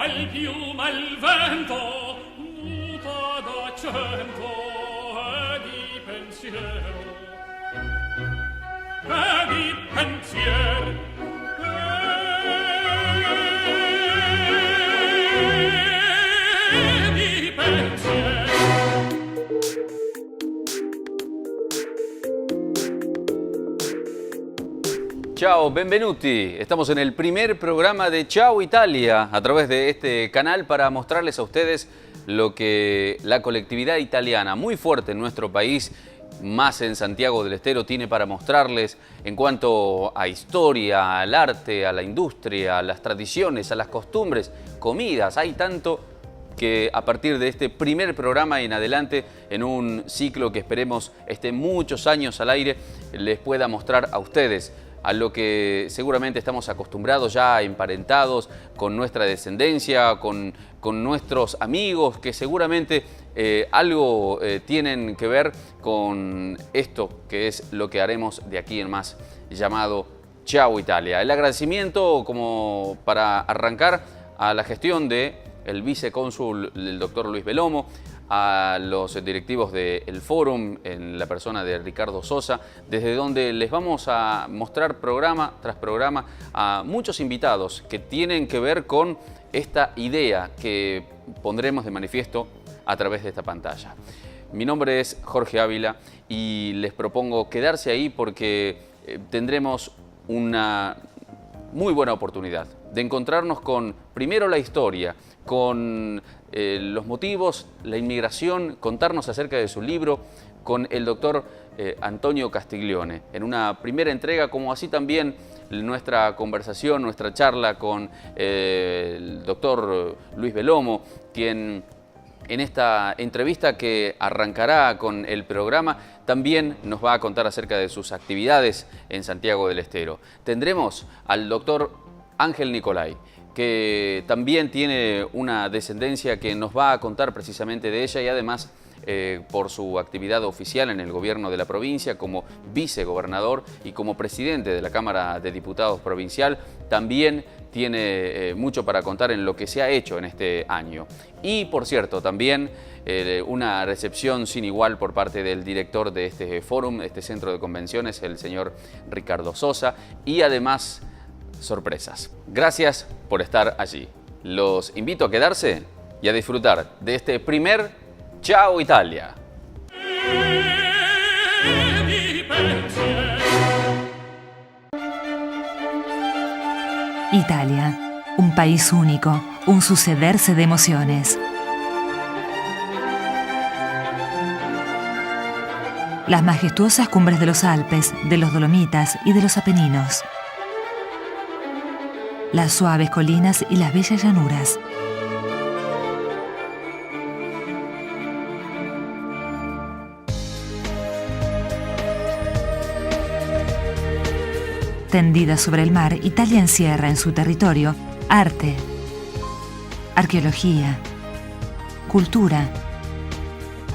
al piuma il vento muta d'accento e di pensiero e di pensiero. Ciao, benvenuti. Estamos en el primer programa de Ciao Italia a través de este canal para mostrarles a ustedes lo que la colectividad italiana, muy fuerte en nuestro país, más en Santiago del Estero, tiene para mostrarles en cuanto a historia, al arte, a la industria, a las tradiciones, a las costumbres, comidas. Hay tanto que a partir de este primer programa en adelante, en un ciclo que esperemos esté muchos años al aire, les pueda mostrar a ustedes a lo que seguramente estamos acostumbrados ya, emparentados con nuestra descendencia, con nuestros amigos, que seguramente algo tienen que ver con esto, que es lo que haremos de aquí en más, llamado Ciao Italia. El agradecimiento, como para arrancar, a la gestión del vicecónsul, el doctor Luis Belomo, a los directivos del Fórum, en la persona de Ricardo Sosa, desde donde les vamos a mostrar programa tras programa a muchos invitados que tienen que ver con esta idea que pondremos de manifiesto a través de esta pantalla. Mi nombre es Jorge Ávila y les propongo quedarse ahí porque tendremos una muy buena oportunidad de encontrarnos con, primero, la historia, con los motivos, la inmigración, contarnos acerca de su libro, con el doctor Antonio Castiglione, en una primera entrega, como así también nuestra conversación, nuestra charla con el doctor Luis Belomo, quien en esta entrevista que arrancará con el programa también nos va a contar acerca de sus actividades en Santiago del Estero. Tendremos al doctor Ángel Nicolai, que también tiene una descendencia que nos va a contar precisamente de ella y además por su actividad oficial en el gobierno de la provincia como vicegobernador y como presidente de la Cámara de Diputados Provincial, también tiene mucho para contar en lo que se ha hecho en este año. Y por cierto, también una recepción sin igual por parte del director de este fórum, este centro de convenciones, el señor Ricardo Sosa, y además sorpresas. Gracias por estar allí. Los invito a quedarse y a disfrutar de este primer Ciao Italia. Italia, un país único, un sucederse de emociones. Las majestuosas cumbres de los Alpes, de los Dolomitas y de los Apeninos. Las suaves colinas y las bellas llanuras. Tendida sobre el mar, Italia encierra en su territorio arte, arqueología, cultura,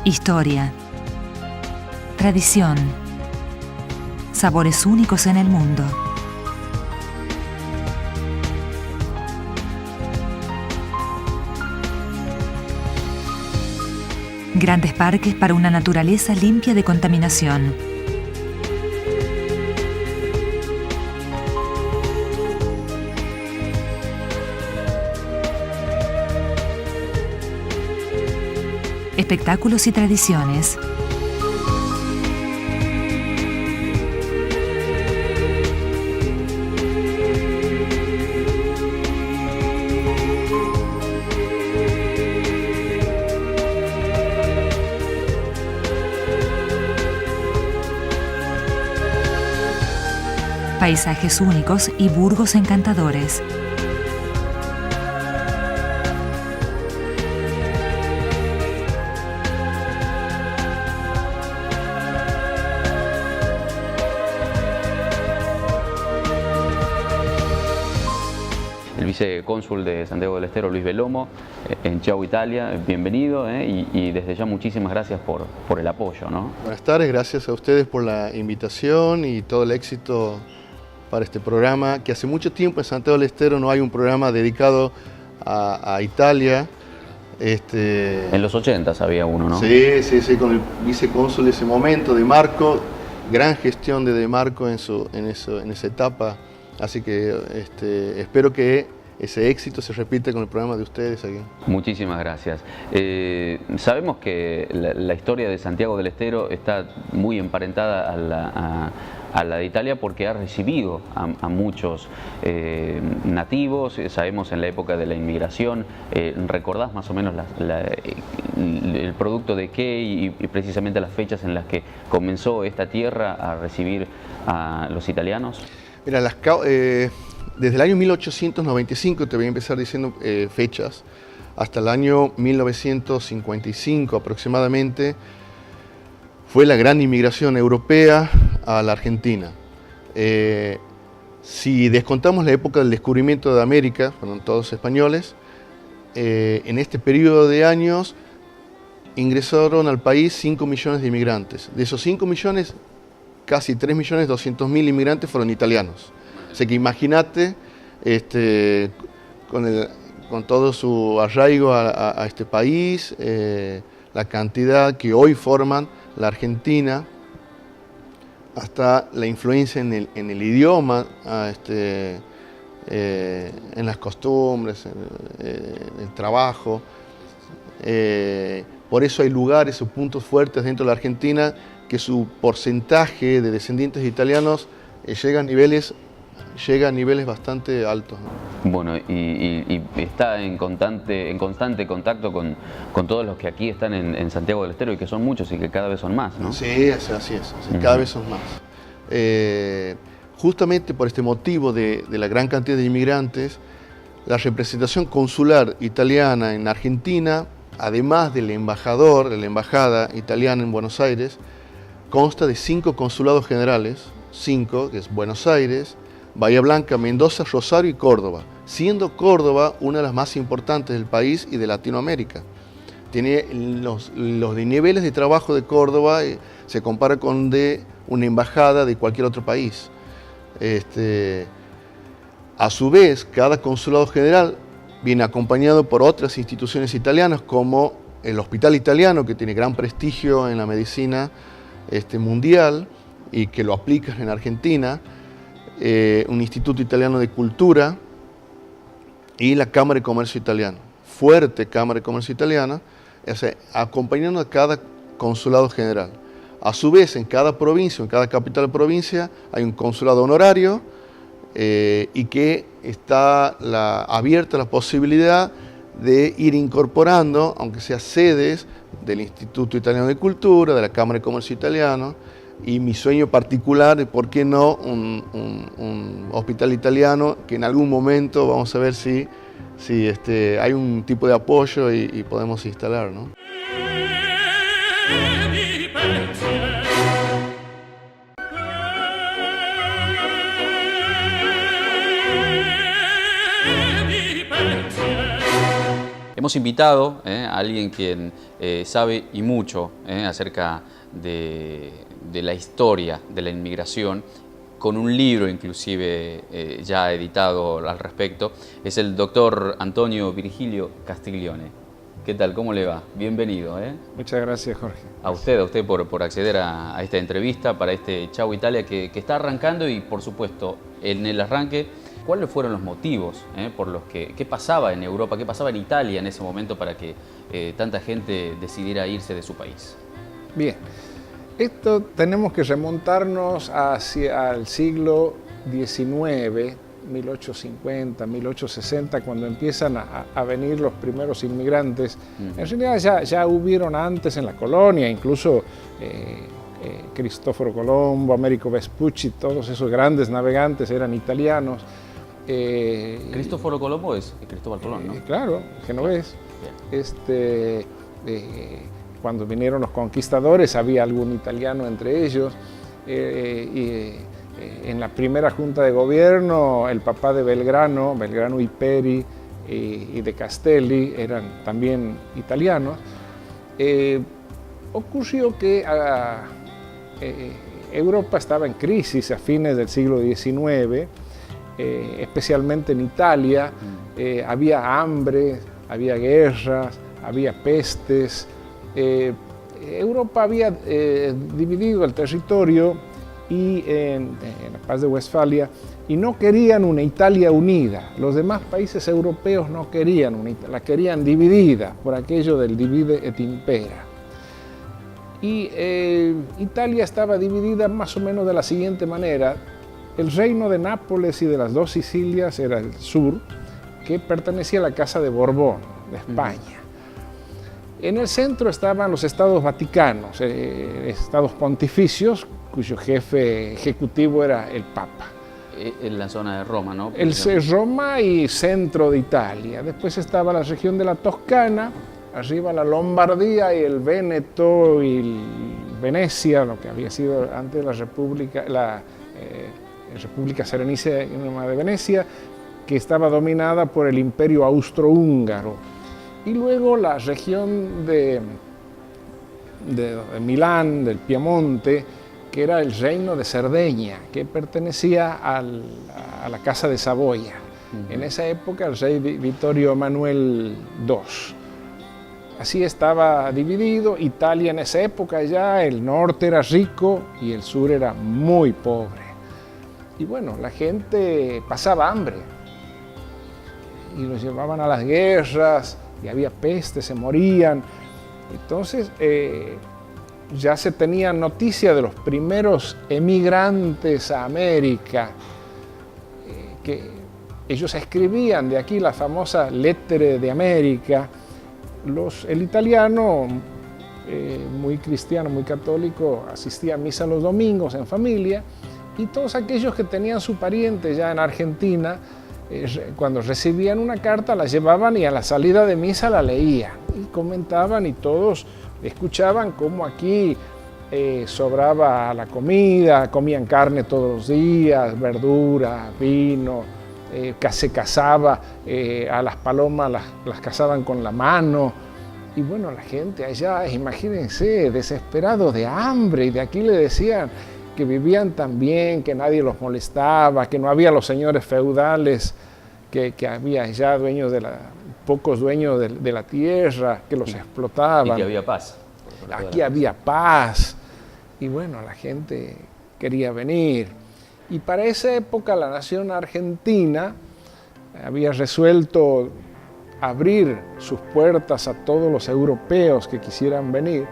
historia, tradición, sabores únicos en el mundo. Grandes parques para una naturaleza limpia de contaminación. Espectáculos y tradiciones. Paisajes únicos y burgos encantadores. El vicecónsul de Santiago del Estero, Luis Belomo, en Ciao Italia, bienvenido y desde ya muchísimas gracias por el apoyo, ¿no? Buenas tardes, gracias a ustedes por la invitación y todo el éxito para este programa, que hace mucho tiempo en Santiago del Estero no hay un programa dedicado a Italia. En los 80 había uno, ¿no? Sí, sí, sí, con el vicecónsul de ese momento, De Marco, gran gestión de Marco en esa etapa, así que espero que ese éxito se repita con el programa de ustedes aquí. Muchísimas gracias. Sabemos que la historia de Santiago del Estero está muy emparentada a la de Italia porque ha recibido a muchos nativos. Sabemos en la época de la inmigración, ¿recordás más o menos el producto de qué y precisamente las fechas en las que comenzó esta tierra a recibir a los italianos? Mira, desde el año 1895, te voy a empezar diciendo fechas, hasta el año 1955 aproximadamente, fue la gran inmigración europea a la Argentina. Si descontamos la época del descubrimiento de América, fueron todos españoles, en este periodo de años ingresaron al país 5 millones de inmigrantes. De esos 5 millones, casi 3.200.000 inmigrantes fueron italianos. Así que imagínate, con todo su arraigo a este país, la cantidad que hoy forman la Argentina, hasta la influencia en el idioma, en las costumbres, en el trabajo. Por eso hay lugares o puntos fuertes dentro de la Argentina que su porcentaje de descendientes de italianos llega a niveles bastante altos, ¿no? Bueno, y está en constante contacto con todos los que aquí están en Santiago del Estero y que son muchos y que cada vez son más, ¿no? Sí, así es, cada vez son más. Justamente por este motivo de la gran cantidad de inmigrantes, la representación consular italiana en Argentina, además del embajador, de la embajada italiana en Buenos Aires, consta de 5 consulados generales, 5, que es Buenos Aires, Bahía Blanca, Mendoza, Rosario y Córdoba, siendo Córdoba una de las más importantes del país y de Latinoamérica. Tiene los niveles de trabajo de Córdoba, se compara con de una embajada de cualquier otro país. A su vez, cada consulado general viene acompañado por otras instituciones italianas como el Hospital Italiano, que tiene gran prestigio en la medicina mundial y que lo aplican en Argentina, un Instituto Italiano de Cultura y la Cámara de Comercio Italiana, fuerte Cámara de Comercio Italiana, acompañando a cada consulado general. A su vez, en cada provincia, en cada capital de provincia, hay un consulado honorario y que está abierta la posibilidad de ir incorporando, aunque sea sedes del Instituto Italiano de Cultura, de la Cámara de Comercio Italiano, y mi sueño particular es, ¿por qué no?, un hospital italiano que en algún momento vamos a ver si hay un tipo de apoyo y podemos instalar, ¿no? Hemos invitado a alguien quien sabe y mucho acerca de la historia de la inmigración, con un libro inclusive ya editado al respecto. Es el doctor Antonio Virgilio Castiglione. ¿Qué tal? ¿Cómo le va? Bienvenido. Muchas gracias, Jorge. A usted por acceder a esta entrevista para este Ciao Italia que está arrancando, y por supuesto en el arranque, ¿cuáles fueron los motivos por los qué pasaba en Europa, qué pasaba en Italia en ese momento para que tanta gente decidiera irse de su país? Bien, esto tenemos que remontarnos hacia el siglo XIX, 1850, 1860, cuando empiezan a venir los primeros inmigrantes. En realidad ya hubieron antes en la colonia, incluso Cristóforo Colombo, Américo Vespucci, todos esos grandes navegantes eran italianos. Cristóforo Colombo es Cristóbal Colón, ¿no? Claro, genovés. Cuando vinieron los conquistadores había algún italiano entre ellos. En la primera junta de gobierno, el papá de Belgrano y Peri y de Castelli eran también italianos. Ocurrió que Europa estaba en crisis a fines del siglo XIX, especialmente en Italia, había hambre, había guerras, había pestes. Europa había dividido el territorio y en la Paz de Westfalia, y no querían una Italia unida. Los demás países europeos no querían una Italia, la querían dividida por aquello del divide et impera. Y Italia estaba dividida más o menos de la siguiente manera. El reino de Nápoles y de las dos Sicilias era el sur, que pertenecía a la Casa de Borbón, de España. En el centro estaban los estados vaticanos, estados pontificios, cuyo jefe ejecutivo era el Papa. En la zona de Roma, ¿no? Roma y centro de Italia. Después estaba la región de la Toscana, arriba la Lombardía y el Véneto y Venecia, lo que había sido antes la República Serenísima de Venecia, que estaba dominada por el Imperio Austrohúngaro. Y luego la región de Milán, del Piamonte, que era el reino de Cerdeña, que pertenecía a la Casa de Saboya. En esa época el rey Vittorio Emanuel II. Así estaba dividido. Italia en esa época ya, el norte era rico y el sur era muy pobre. Y bueno, la gente pasaba hambre y los llevaban a las guerras y había peste, se morían. Entonces ya se tenía noticia de los primeros emigrantes a América, que ellos escribían de aquí la famosa Lettere de América. El italiano, muy cristiano, muy católico, asistía a misa los domingos en familia, y todos aquellos que tenían su pariente ya en Argentina, cuando recibían una carta la llevaban y a la salida de misa la leían y comentaban, y todos escuchaban cómo aquí sobraba la comida, comían carne todos los días, verdura, vino, se cazaba, a las palomas las cazaban con la mano. Y bueno, la gente allá, imagínense, desesperados de hambre, y de aquí le decían que vivían tan bien, que nadie los molestaba, que no había los señores feudales, que había ya pocos dueños de la tierra, que los explotaban. Y que había paz. Aquí había paz. Y bueno, la gente quería venir. Y para esa época la nación argentina había resuelto abrir sus puertas a todos los europeos que quisieran venir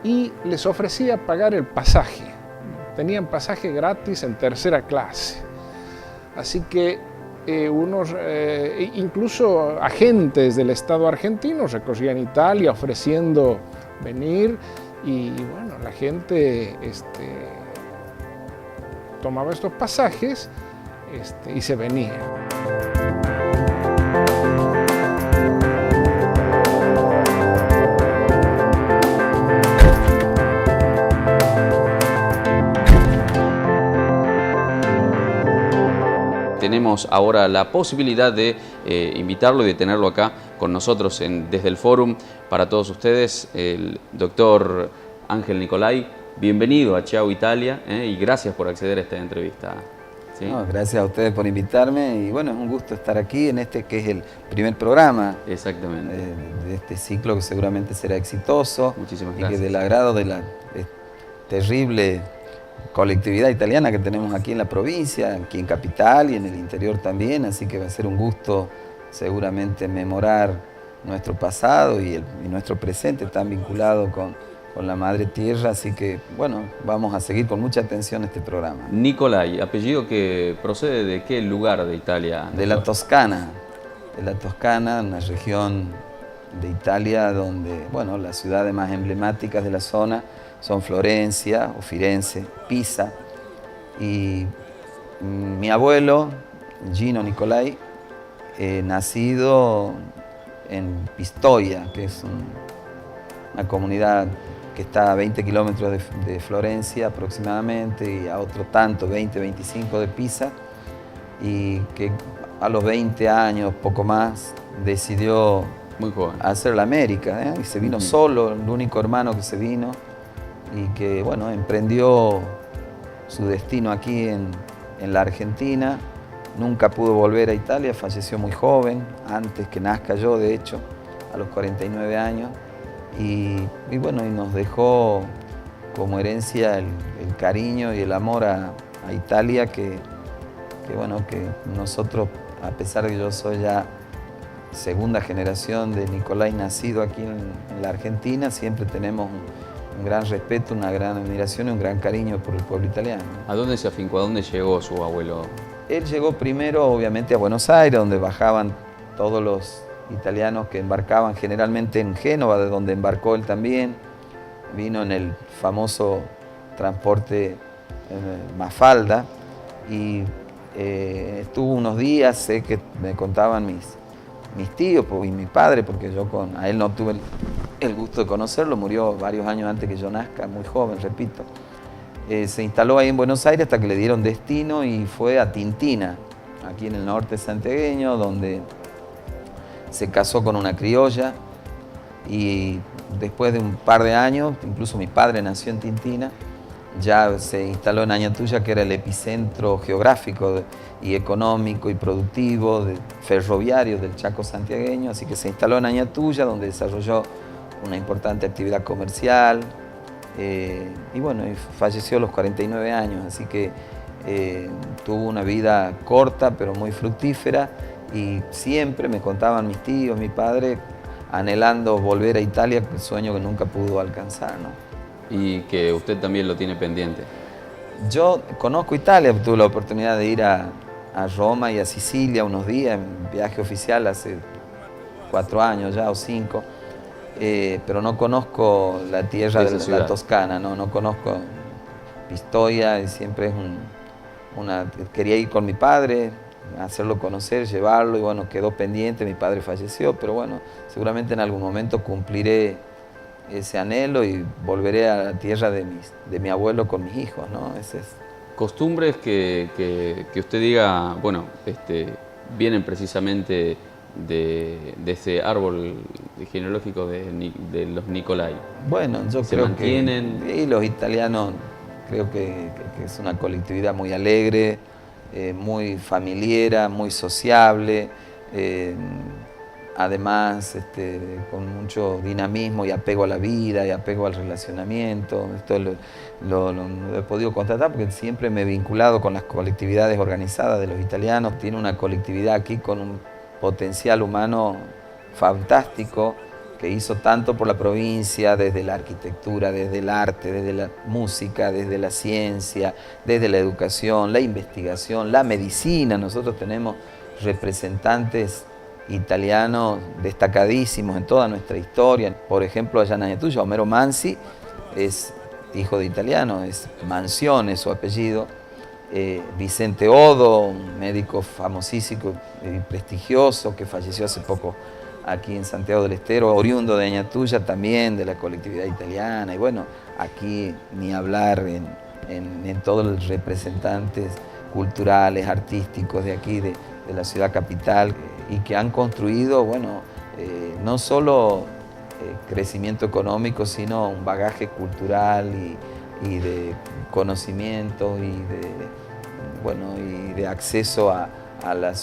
y les ofrecía pagar el pasaje. Tenían pasaje gratis en tercera clase. Así que incluso agentes del Estado argentino recorrían Italia ofreciendo venir, y bueno, la gente tomaba estos pasajes y se venía. Tenemos ahora la posibilidad de invitarlo y de tenerlo acá con nosotros desde el Fórum para todos ustedes, el doctor Ángel Nicolai. Bienvenido a Ciao Italia y gracias por acceder a esta entrevista. ¿Sí? No, gracias a ustedes por invitarme, y bueno, es un gusto estar aquí en que es el primer programa. Exactamente. De este ciclo que seguramente será exitoso. Muchísimas y gracias. que del agrado de la terrible colectividad italiana que tenemos aquí en la provincia, aquí en Capital y en el interior también, así que va a ser un gusto seguramente memorar nuestro pasado y nuestro presente tan vinculado con la Madre Tierra, así que bueno, vamos a seguir con mucha atención este programa. Nicolai, apellido que procede de qué lugar de Italia? De la Toscana, una región de Italia donde, bueno, las ciudades más emblemáticas de la zona son Florencia o Firenze, Pisa, y mi abuelo, Gino Nicolai, nacido en Pistoia, que es una comunidad que está a 20 kilómetros de Florencia aproximadamente, y a otro tanto, 20, 25 de Pisa, y que a los 20 años, poco más, decidió Muy joven. hacer la América, y se vino solo, el único hermano que se vino, y que bueno, emprendió su destino aquí en la Argentina, nunca pudo volver a Italia, falleció muy joven, antes que nazca yo, de hecho, a los 49 años. Y bueno, y nos dejó como herencia el cariño y el amor a Italia, que nosotros, a pesar de que yo soy ya segunda generación de Nicolai nacido aquí en la Argentina, siempre tenemos un gran respeto, una gran admiración y un gran cariño por el pueblo italiano. ¿A dónde se afincó? ¿A dónde llegó su abuelo? Él llegó primero, obviamente, a Buenos Aires, donde bajaban todos los italianos que embarcaban, generalmente en Génova, de donde embarcó él también. Vino en el famoso transporte Mafalda y estuvo unos días, sé que me contaban mis tíos y mi padre, porque yo a él no tuve el gusto de conocerlo, murió varios años antes que yo nazca, muy joven, repito. Se instaló ahí en Buenos Aires hasta que le dieron destino y fue a Tintina, aquí en el norte santiagueño, donde se casó con una criolla y después de un par de años, incluso mi padre nació en Tintina, ya se instaló en Añatuya, que era el epicentro geográfico y económico y productivo, ferroviario del Chaco santiagueño, así que se instaló en Añatuya, donde desarrolló una importante actividad comercial y bueno, falleció a los 49 años, así que tuvo una vida corta pero muy fructífera y siempre me contaban mis tíos, mi padre, anhelando volver a Italia, el sueño que nunca pudo alcanzar, ¿no? Y que usted también lo tiene pendiente. Yo conozco Italia, tuve la oportunidad de ir a Roma y a Sicilia unos días, en viaje oficial hace 4 años ya o 5, pero no conozco la tierra de la Toscana, no conozco Pistoia, y siempre es quería ir con mi padre, hacerlo conocer, llevarlo, y bueno, quedó pendiente, mi padre falleció, pero bueno, seguramente en algún momento cumpliré ese anhelo y volveré a la tierra de mi abuelo con mis hijos, ¿no? Costumbres que usted diga, bueno, vienen precisamente de ese árbol genealógico de los Nicolai. Bueno, yo ¿Se creo mantienen? que los italianos creo que es una colectividad muy alegre, muy familiar, muy sociable, además con mucho dinamismo y apego a la vida y apego al relacionamiento. Esto lo he podido constatar porque siempre me he vinculado con las colectividades organizadas de los italianos. Tiene una colectividad aquí con un potencial humano fantástico que hizo tanto por la provincia, desde la arquitectura, desde el arte, desde la música, desde la ciencia, desde la educación, la investigación, la medicina. Nosotros tenemos representantes italianos destacadísimos en toda nuestra historia. Por ejemplo, allá en Añatuya, Homero Mansi es hijo de italiano, es Mansione su apellido. Vicente Odo, un médico famosísimo y prestigioso que falleció hace poco aquí en Santiago del Estero, oriundo de Añatuya también, de la colectividad italiana. Y bueno, aquí ni hablar en todos los representantes culturales, artísticos de aquí, de la ciudad capital, y que han construido, bueno, no solo crecimiento económico, sino un bagaje cultural y de conocimiento y de acceso a la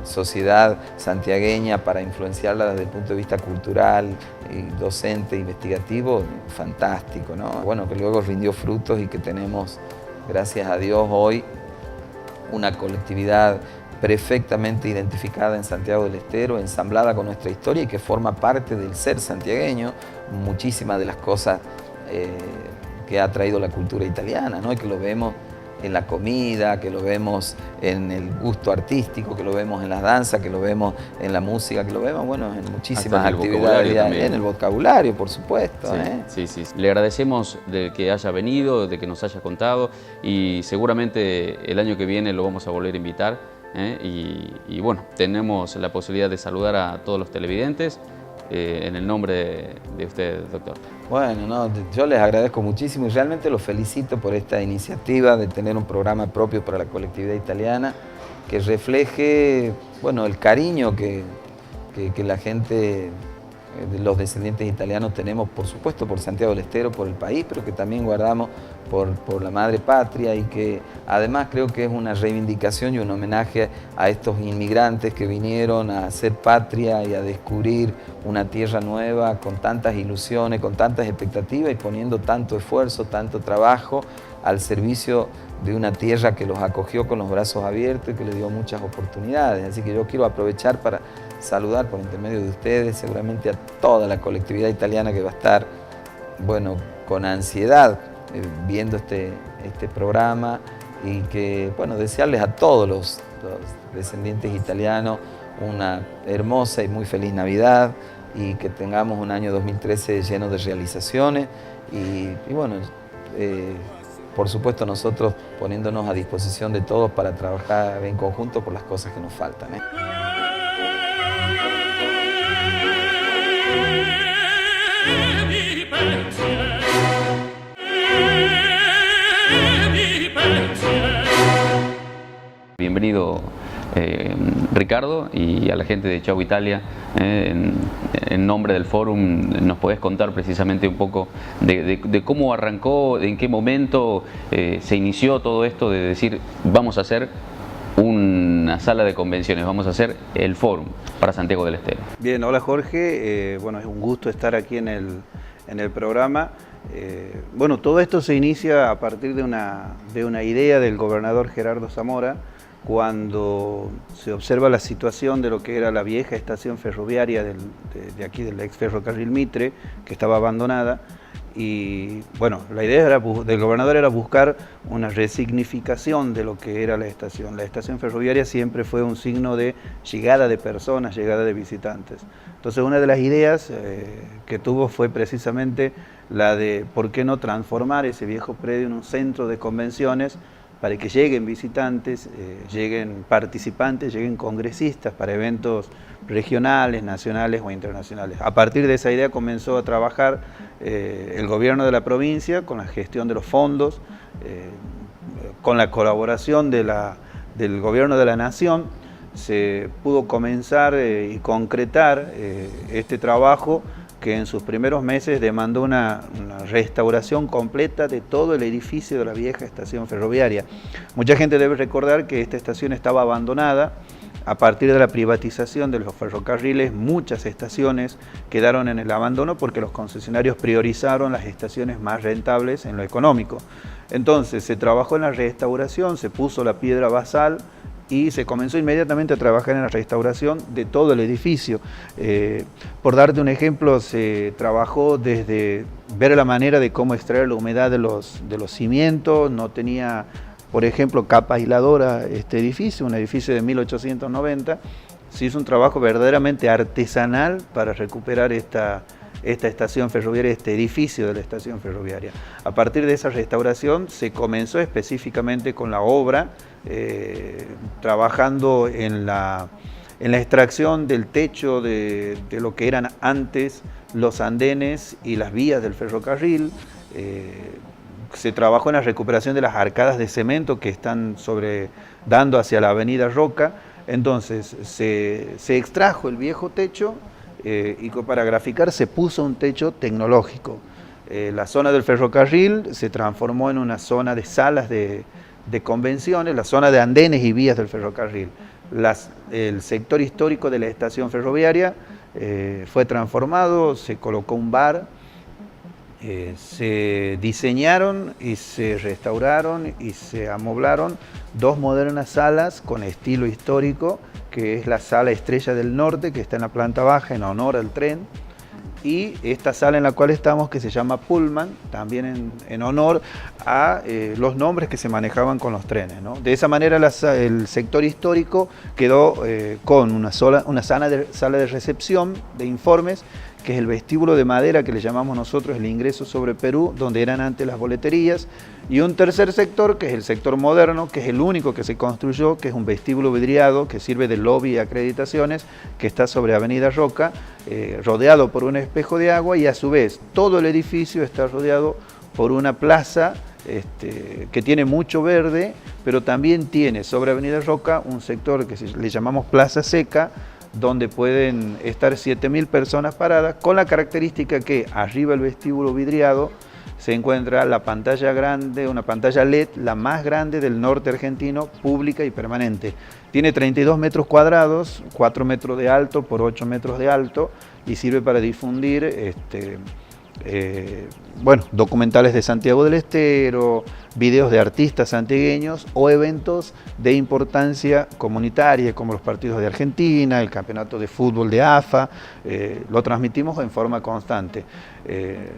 sociedad santiagueña para influenciarla desde el punto de vista cultural, y docente, investigativo, fantástico, ¿no? Bueno, que luego rindió frutos y que tenemos, gracias a Dios, hoy una colectividad perfectamente identificada en Santiago del Estero, ensamblada con nuestra historia y que forma parte del ser santiagueño, muchísimas de las cosas que ha traído la cultura italiana, ¿no? Y que lo vemos en la comida, que lo vemos en el gusto artístico, que lo vemos en las danzas, que lo vemos en la música, que lo vemos, bueno, en muchísimas actividades, en el vocabulario, por supuesto. Sí, sí. Le agradecemos de que haya venido, de que nos haya contado, y seguramente el año que viene lo vamos a volver a invitar. Y bueno, tenemos la posibilidad de saludar a todos los televidentes en el nombre de usted, doctor. Bueno, no, yo les agradezco muchísimo y realmente los felicito por esta iniciativa de tener un programa propio para la colectividad italiana que refleje, bueno, el cariño que la gente los descendientes italianos tenemos, por supuesto, por Santiago del Estero, por el país, pero que también guardamos por la madre patria, y que además creo que es una reivindicación y un homenaje a estos inmigrantes que vinieron a hacer patria y a descubrir una tierra nueva con tantas ilusiones, con tantas expectativas y poniendo tanto esfuerzo, tanto trabajo al servicio de una tierra que los acogió con los brazos abiertos y que les dio muchas oportunidades. Así que yo quiero aprovechar para saludar por intermedio de ustedes seguramente a toda la colectividad italiana que va a estar, bueno, con ansiedad viendo este programa, y que, bueno, desearles a todos los descendientes italianos una hermosa y muy feliz Navidad, y que tengamos un año 2013 lleno de realizaciones y bueno, por supuesto nosotros poniéndonos a disposición de todos para trabajar en conjunto por las cosas que nos faltan. Bienvenido Ricardo, y a la gente de Ciao Italia, en nombre del Fórum, ¿nos podés contar precisamente un poco de cómo arrancó, en qué momento se inició todo esto de decir vamos a hacer una sala de convenciones, vamos a hacer el Fórum para Santiago del Estero? Bien, hola Jorge, bueno, es un gusto estar aquí en el programa. Bueno, todo esto se inicia a partir de una idea del gobernador Gerardo Zamora, cuando se observa la situación de lo que era la vieja estación ferroviaria de aquí, del ex ferrocarril Mitre, que estaba abandonada. Y bueno, la idea del gobernador era buscar una resignificación de lo que era la estación. La estación ferroviaria siempre fue un signo de llegada de personas, llegada de visitantes. Entonces una de las ideas que tuvo fue precisamente la de por qué no transformar ese viejo predio en un centro de convenciones para que lleguen visitantes, lleguen participantes, lleguen congresistas para eventos regionales, nacionales o internacionales. A partir de esa idea comenzó a trabajar el gobierno de la provincia con la gestión de los fondos, con la colaboración del gobierno de la nación. Se pudo comenzar y concretar este trabajo, que en sus primeros meses demandó una restauración completa de todo el edificio de la vieja estación ferroviaria. Mucha gente debe recordar que esta estación estaba abandonada. A partir de la privatización de los ferrocarriles, muchas estaciones quedaron en el abandono porque los concesionarios priorizaron las estaciones más rentables en lo económico. Entonces se trabajó en la restauración, se puso la piedra basal y se comenzó inmediatamente a trabajar en la restauración de todo el edificio. Por darte un ejemplo, se trabajó desde ver la manera de cómo extraer la humedad de los cimientos. No tenía, por ejemplo, capa aisladora este edificio, un edificio de 1890. Se hizo un trabajo verdaderamente artesanal para recuperar esta estación ferroviaria, este edificio de la estación ferroviaria. A partir de esa restauración se comenzó específicamente con la obra, trabajando en la extracción del techo de lo que eran antes los andenes y las vías del ferrocarril. Se trabajó en la recuperación de las arcadas de cemento que están dando hacia la avenida Roca. Entonces se extrajo el viejo techo y para graficar se puso un techo tecnológico. La zona del ferrocarril se transformó en una zona de salas de convenciones, la zona de andenes y vías del ferrocarril. El sector histórico de la estación ferroviaria fue transformado, se colocó un bar, se diseñaron y se restauraron y se amoblaron dos modernas salas con estilo histórico, que es la Sala Estrella del Norte, que está en la planta baja en honor al tren, y esta sala en la cual estamos, que se llama Pullman, también en honor a los nombres que se manejaban con los trenes, ¿no? De esa manera el sector histórico quedó con una sala de recepción de informes, que es el vestíbulo de madera que le llamamos nosotros el ingreso sobre Perú, donde eran antes las boleterías, y un tercer sector, que es el sector moderno, que es el único que se construyó, que es un vestíbulo vidriado que sirve de lobby y acreditaciones, que está sobre Avenida Roca, rodeado por un espejo de agua, y a su vez todo el edificio está rodeado por una plaza que tiene mucho verde, pero también tiene sobre Avenida Roca un sector que le llamamos Plaza Seca, donde pueden estar 7.000 personas paradas, con la característica que arriba del vestíbulo vidriado se encuentra la pantalla grande, una pantalla LED, la más grande del norte argentino, pública y permanente. Tiene 32 metros cuadrados, 4 metros de alto por 8 metros de alto, y sirve para difundir documentales de Santiago del Estero, videos de artistas santiagueños o eventos de importancia comunitaria como los partidos de Argentina, el campeonato de fútbol de AFA, lo transmitimos en forma constante.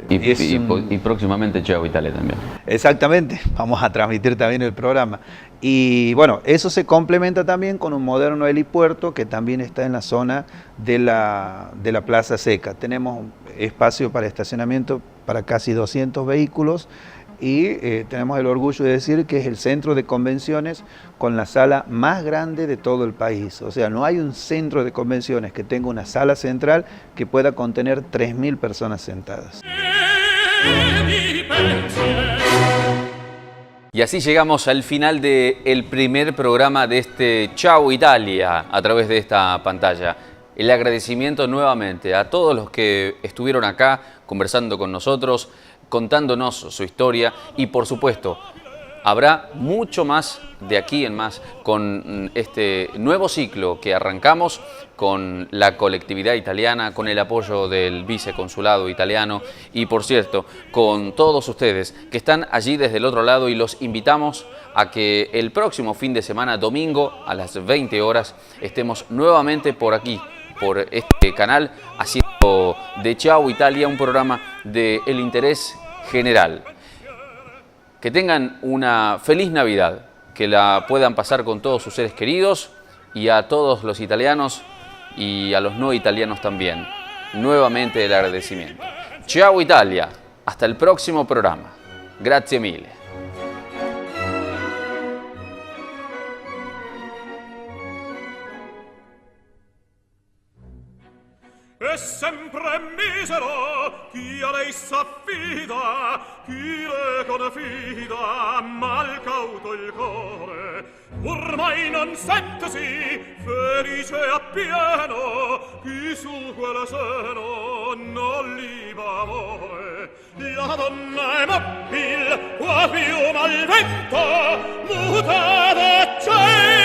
Y próximamente Ciao Italia también. Exactamente, vamos a transmitir también el programa. Y bueno, eso se complementa también con un moderno helipuerto que también está en la zona de la Plaza Seca. Tenemos espacio para estacionamiento para casi 200 vehículos y tenemos el orgullo de decir que es el centro de convenciones con la sala más grande de todo el país. O sea, no hay un centro de convenciones que tenga una sala central que pueda contener 3.000 personas sentadas. Y así llegamos al final del primer programa de este Ciao Italia a través de esta pantalla. El agradecimiento nuevamente a todos los que estuvieron acá conversando con nosotros, contándonos su historia y por supuesto habrá mucho más de aquí en más con este nuevo ciclo que arrancamos con la colectividad italiana, con el apoyo del viceconsulado italiano y por cierto con todos ustedes que están allí desde el otro lado y los invitamos a que el próximo fin de semana, domingo a las 20 horas, estemos nuevamente por aquí, por este canal, haciendo de Ciao Italia un programa del interés general. Que tengan una feliz Navidad, que la puedan pasar con todos sus seres queridos y a todos los italianos y a los no italianos también. Nuevamente el agradecimiento. Ciao Italia, hasta el próximo programa. Grazie mille. È sempre misero chi a lei s'affida, chi le confida, mal cauto il core. Ormai non sentesi felice appieno chi su quel seno non liba amore. La donna è mobil, qua piuma al vento, muta da cielo.